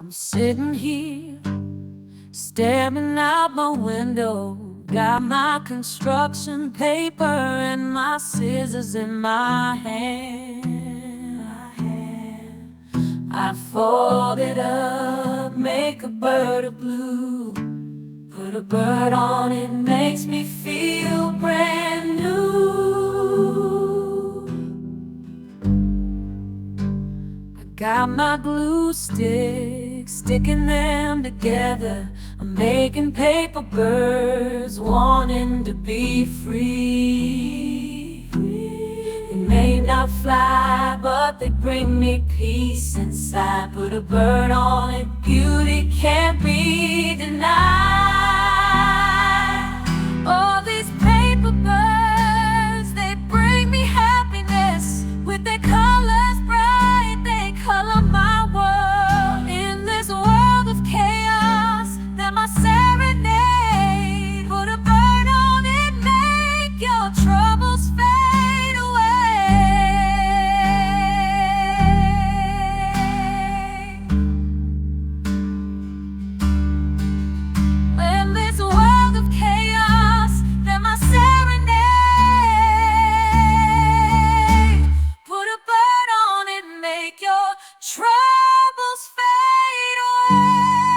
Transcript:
I'm sitting here, staring out my window. Got my construction paper and my scissors in my hand. I fold it up, make a bird of blue. Put a bird on it, makes me feel brand new. I got my glue sticks, sticking them together. I'm making paper birds, wanting to be free. They may not fly, but they bring me peace inside. Put a bird on it, beauty can't be denied. All these paper birds, they bring me happiness. With their colors bright, they color my world. In this world of chaos, they're my serenade. Put a bird on it, make your troubles fade away. In this world of chaos, they're my serenade. Put a bird on it, make your troubles fade away.